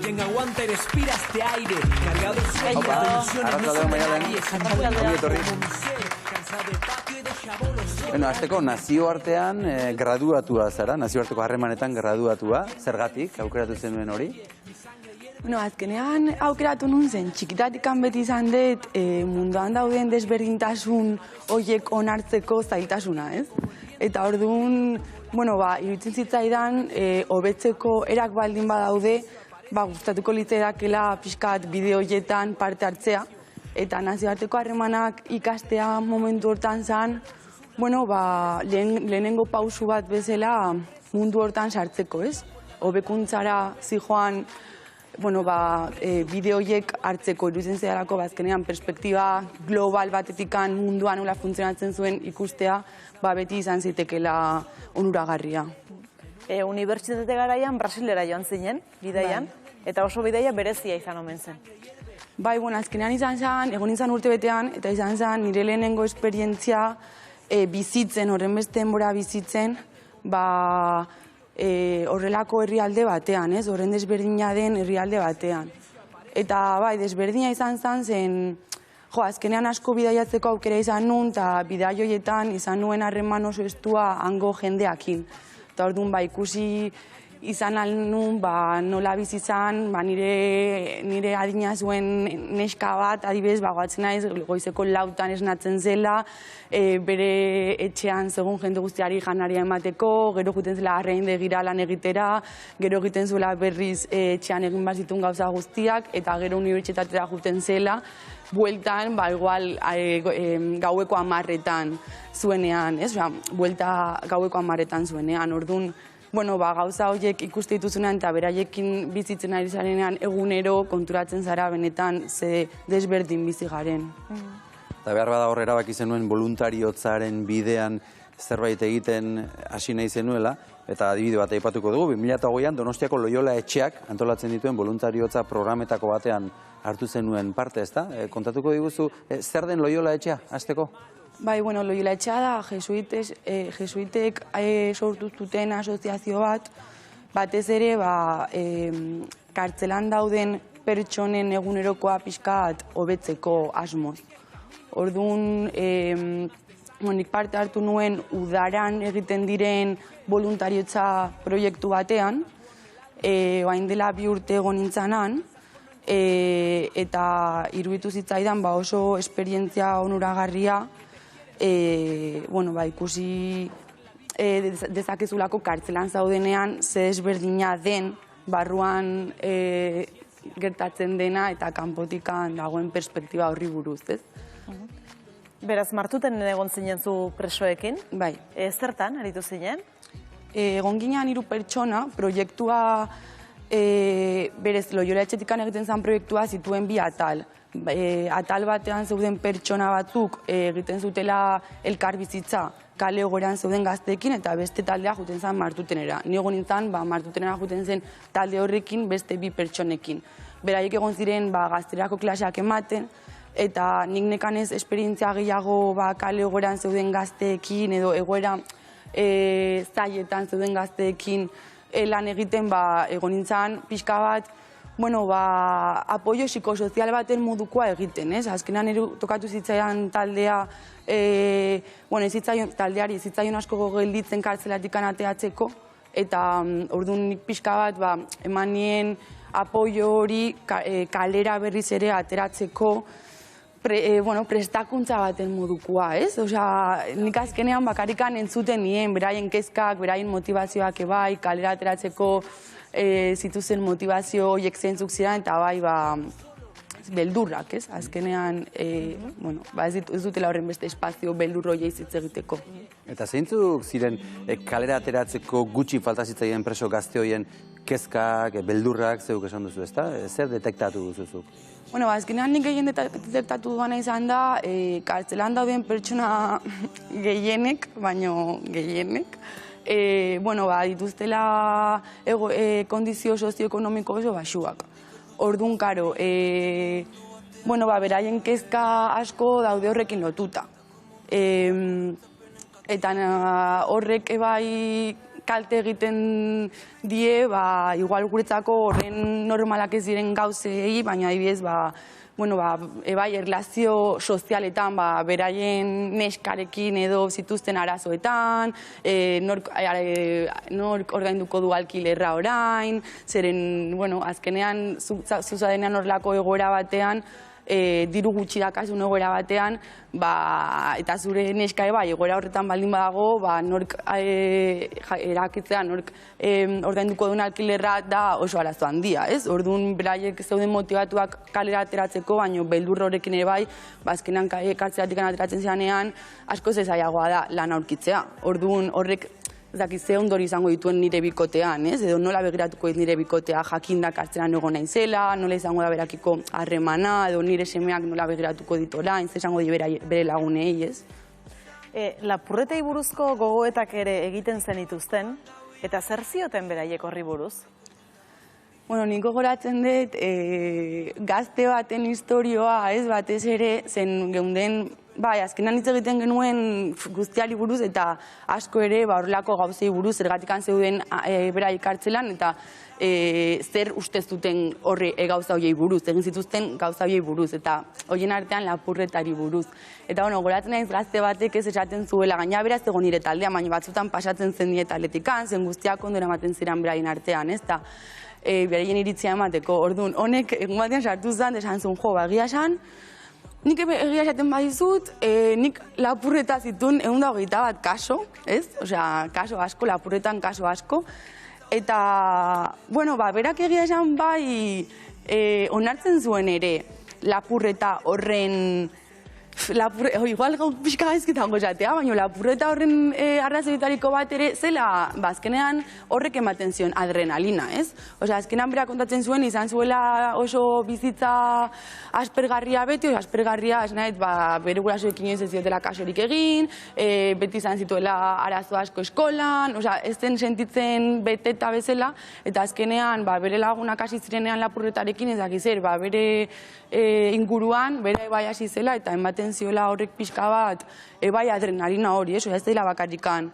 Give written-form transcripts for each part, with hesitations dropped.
quien aguanta y respira este aire, cargado de sueños, de ilusiones, no son de nadie, Bueno, azteko nazioartean graduatua zara, nazioarteko harremanetan graduatua, zergatik aukeratu zenuen hori? Bueno, azkenean aukeratu nun zen, txikitatikan beti izan dut munduan dauden desberdintasun horiek onartzeko zailtasuna, ez? Eta orduan, bueno, iruditzen zitzaidan, hobetzeko erak baldin badaude, gustatuko litzaidakela pixkat bideo horietan parte hartzea, eta nazioarteko harremanak ikastea momentu hortan zen, bueno, lehenengo pausu bat bezala mundu hortan sartzeko, ez? Hobekuntzara zijoan, bueno, bideo horiek hartzeko iruditzen zaialako, azkenean perspektiba global batetikan munduan nola funtzionatzen zuen ikustea, beti izan zitekela onuragarria. Unibertsitate garaian Brasilera joan zinen, bidaian, eta oso bidaia berezia izan omen zen. Bai, bueno, azkenean izan zen, egon izan urte betean, eta izan zen nire lehenengo esperientzia bizitzen, horren beste denbora bizitzen, horrelako herrialde batean, ez? Horren desberdina den herrialde batean. Eta bai, desberdina izan zen, azkenean asko bidaiatzeko aukera izan nun, eta bidaioietan izan nuen harreman oso estua hango jendeakin. Eta orduan, ikusi izan alnun, nola bizizan, nire adina zuen neska bat, adibidez, goatzen naiz, goizeko 4 esnatzen zela, bere etxean segun jende guztiari janaria emateko, gero juten zela arreindegira lan egitera, gero egiten zuela berriz etxean egin bazitun gauza guztiak, eta gero unibertsitatera juten zela, bueltan, igual gaueko 10etan zuenean, ez? Buelta gaueko 10etan zuenean, orduan, bueno, gauza horiek ikuste dituzunean eta beraiekin bizitzen ari zarenean egunero konturatzen zara benetan ze desberdin bizi garen. Eta behar bada hor erabaki zenuen voluntaritzaren bidean zerbait egiten hasi nahi zenuela, eta adibide bat aipatuko dugu, 2008an Donostiako Loiola Etxeak antolatzen dituen voluntariotza programetako batean hartu zenuen parte, ezta? Kontatuko diguzu, zer den Loiola Etxea, hasteko? Bai, bueno, Loiola Etxea da jesuitek sortu zuten asoziazio bat, batez ere, kartzelan dauden pertsonen egunerokoa pixkat hobetzeko asmoz. Orduan, nik parte hartu nuen udaran egiten diren voluntariotza proiektu batean, orain dela 2 urte egon nintzanan, eta iruditu zitzaidan oso esperientzia onuragarria, ikusi dezakezulako kartzelan zaudenean ze desberdina den barruan gertatzen dena eta kanpotikan dagoen perspektiba horri buruz, ez? Beraz, martuten egon zinen zu presoekin? Bai. Zertan, aritu zinen? Egon ginean 3 pertsona, proiektua, berez, Loiola Etxetikan egiten zen proiektua zituen 2 atal. Atal batean zeuden pertsona batzuk egiten zutela elkarbizitza kale egoeran zeuden gazteekin eta beste taldea juten zen martutenera. Ni egon nintzen, martutenera juten zen talde horrekin beste 2 pertsonekin. Beraiek egon ziren gazterako klaseak ematen, eta nik nekanez esperientzia gehiago kale egoeran zeuden gazteekin edo egoera zailetan zeuden gazteekin lan egiten egon nintzen pixka bat, apoio psikosozial baten modukoa egiten, ez? Azkenean tokatu zitzaidan taldea, taldeari zitzaion asko gelditzen kartzelatik ateatzeko, eta orduan nik pixka bat eman nien apoio hori kalera berriz ere ateratzeko prestakuntza baten modukoa, ez? Nik azkenean bakarrikan entzuten nien, beraien kezkak, beraien motivazioak ebai, kalera ateratzeko zituzen motivazio horiek zeintzuk ziren, eta beldurrak, ez? Azkenean, ez dutela horren beste espazio beldur horiei hitz egiteko. Eta zeintzuk ziren kalera ateratzeko gutxi falta zitzaien preso gazte horien kezkak, beldurrak, zeuk esan duzu, ezta? Zer detektatu duzuzuk? Azkenean nik gehien detektatu duana izan da, kartzelan dauden pertsona gehienek, baino gehienek, dituztela kondizio sozioekonomiko oso baxuak. Orduan, karo, beraien kezka asko daude horrekin lotuta. Eta horrek ebai kalte egiten die, igual guretzako horren normalak ez diren gauzei, baina adibidez, bai, erlazio sozialetan, beraien neskarekin edo zituzten arazoetan, nork ordainduko du alkilerra orain, zeren, azkenean, zuzadenean horrelako egoera batean, diru gutxi dakasun egoera batean, eta zure neska egoera horretan baldin badago, nork erakitzea, nork ordainduko duen alkilerra da oso arazo handia, ez? Orduan, beraiek zeuden motibatuak kalera ateratzeko, baina beldur horrekin ere bai, azkenean kartzelatik ateratzen zeanean, asko zezaiagoa da lan aurkitzea. Orduan, horrek ze ondori izango dituen nire bikotean, ez? Edo nola begiratuko nire bikotea jakinda kartzelan egon naizela, nola izango da berakiko harremana, edo nire semeak nola begiratuko dit orain, ze izango di bere lagunei, ez? Lapurretei buruzko gogoetak ere egiten zenituzten, eta zer zioten beraiek horri buruz? Nik gogoratzen dut gazte baten historioa, ez, batez ere, zen geunden, azkenan hitz egiten genuen guztiari buruz eta asko ere horrelako gauzei buruz zergatikan zeuden beraik kartzelan eta zer ustez duten horre gauza horiei buruz, egin zituzten gauza horiei buruz eta horien artean lapurretari buruz. Eta goratzen naiz gazte batek ez esaten zuela, gaina beraz egon nire taldean, baina batzutan pasatzen zen dietaletik,an zen guztiak ondora ematen ziren beraien artean, ez da beraien iritzia emateko. Orduan, honek egun batean sartu zen, esan zuen, egia esan, nik egia esaten badizut, nik lapurreta zituen 121 kaso, ez? Osea, kaso asko, lapurretan kaso asko. Eta, berak egia esan bai, onartzen zuen ere, lapurreta horren, igual gau pixka gaizkitango esatea, baina lapurreta horren arrazoietariko bat ere zela, azkenean horrek ematen zion adrenalina, ez? Osea, azkenean berak kontatzen zuen, izan zuela oso bizitza aspergarria beti, aspergarria, ez nahet, bere gurasoekin ez ziotela kasorik egin, beti izan zituela arazo asko eskolan, osea, ez zen sentitzen beteta bezala, eta azkenean bere lagunak hasi zirenean lapurretarekin ez dakizer, bere inguruan, bere bai hasi zela, eta ematen ziola horrek pixka bat, bai adrenalina hori, ez dela bakarrikan,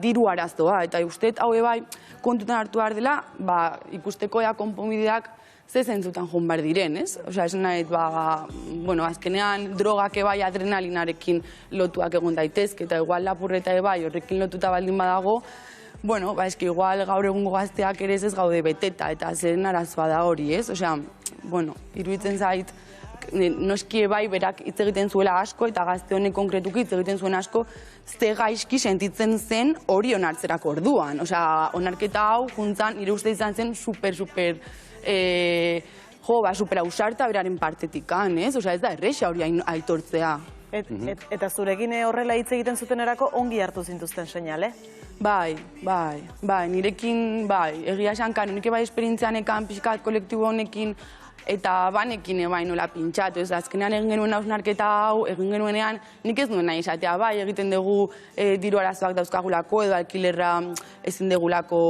diru arazoa, eta usteet hau bai kontutan hartu behar dela, ikusteko konponbideak ze zentzutan joan behar diren, ez? Osea, esan nahi, azkenean drogak bai adrenalinarekin lotuak egon daitezke, eta igual lapurreta bai horrekin lotuta baldin badago, eski igual gaur egungo gazteak ere ez gaude beteta, eta zeren arazoa da hori, ez? Osea, iruditzen zait, noski bai berak hitz egiten zuela asko, eta gazte honek konkretuki hitz egiten zuen asko, ze gaizki sentitzen zen hori onartzerako orduan. Osea, onarketa hau, juntzan, nire uste izan zen super ausarta beraren partetikan, ez? Osea, ez da erresa hori aitortzea. Eta zurekin horrela hitz egiten zutenerako ongi hartu zintuzten seinale? Bai, nirekin, egia esan, nire bai esperientzian ekan pixkat kolektibo honekin eta banekin bai nola pintxatu, ez azkenean egin genuen hausnarketa hau, egin genuenean nik ez nuen nahi izatea, bai egiten dugu diru arazoak dauzkagulako edo alkilerra ezin degulako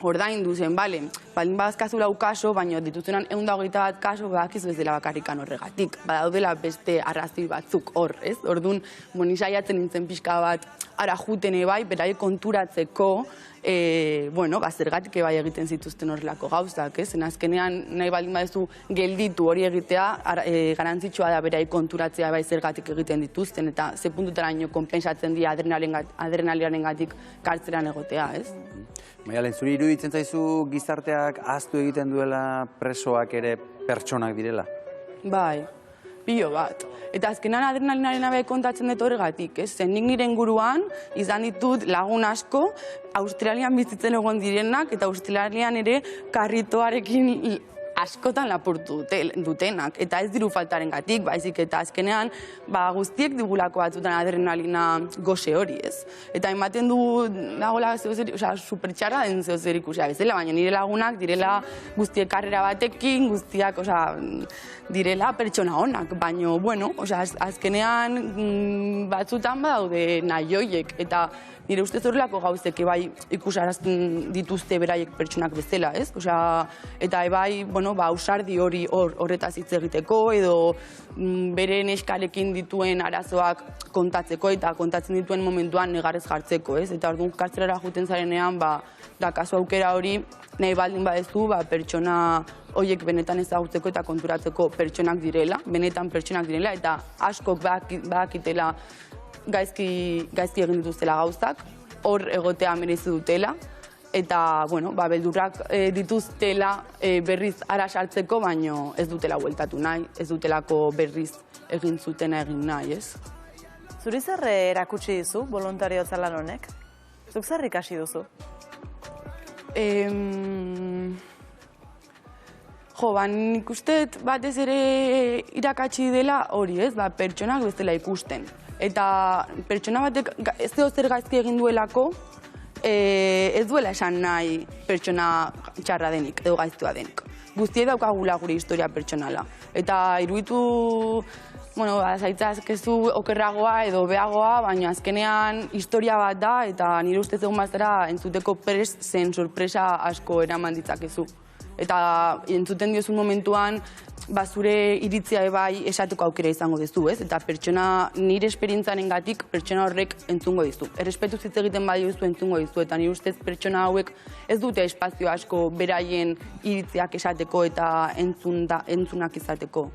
ordaindu zen, bale, baldin badazkazula kaso, baina dituztenan 121 kaso, badakizu ez dela bakarrikan horregatik, badaudela beste arrazoi batzuk hor, ez? Orduan, saiatzen nintzen pixka bat, ara juten bai, beraie konturatzeko, zergatik bai egiten zituzten horrelako gauzak, ez? Azkenean, nahi baldin badezu gelditu hori egitea, garantzitsua da beraie konturatzea bai zergatik egiten dituzten, eta ze puntutaraino konpensatzen dira adrenalinarengatik kartzelan egotea, ez? Maialen, zuri iruditzen zaizu gizarteak ahaztu egiten duela presoak ere pertsonak direla? Bai, pilo bat. Eta azkenan adrenalinaren abe kontatzen dut horregatik, ez? Zen nik nire inguruan izan ditut lagun asko Australian bizitzen egon direnak eta Australian ere karritoarekin askotan lapurtu dutenak, eta ez diru faltaren gatik, baizik, eta azkenean guztiek digulako batzutan adrenalina goxe hori, ez? Eta ematen du dagoela supertxarra den zehozer ikusia bezala, baina nire lagunak direla guztiek karrera batekin, guztiak direla pertsona honak, baina, azkenean batzutan badaude nahi hoiek, eta nire ustez horrelako gauzek bai ikusarazten dituzte beraiek pertsonak bezala, ez? Osea, eta bai, ausardi hori horretaz hitz egiteko edo bere neskarekin dituen arazoak kontatzeko eta kontatzen dituen momentuan negarrez jartzeko, ez? Eta orduan kartzelara joeten zarenean, da kasu aukera hori nahi baldin badezu, pertsona horiek benetan ezagutzeko eta konturatzeko pertsonak direla, benetan pertsonak direla, eta askok badakitela gaizki egin dituztela gauzak, hor egotea merezi dutela, eta, beldurrak dituztela berriz ara sartzeko, baino ez dutela bueltatu nahi, ez dutelako berriz egin zutena egin nahi, ez? Zuri zer erakutsi dizu boluntariotza lan honek? Zuk zer ikasi duzu? Nik uste batez ere irakatsi dela hori, ez? Pertsonak bezala ikusten. Eta pertsona batek ez zer gaizki egin duelako, ez duela esan nahi pertsona txarra denik edo gaiztua denik. Guztie daukagula gure historia pertsonala. Eta iruditu, zaitzakezu okerragoa edo beagoa, baina azkenean historia bat da, eta nire ustez egun bazara entzuteko prest zen sorpresa asko eraman ditzakezu. Eta entzuten diozun momentuan, zure iritzia bai esateko aukera izango duzu, ez? Eta pertsona, nire esperientzarengatik pertsona horrek entzungo dizu. Errespetu hitz egiten badiozu entzungo dizu, eta nire ustez pertsona hauek ez dute espazio asko beraien iritziak esateko eta entzunak izateko.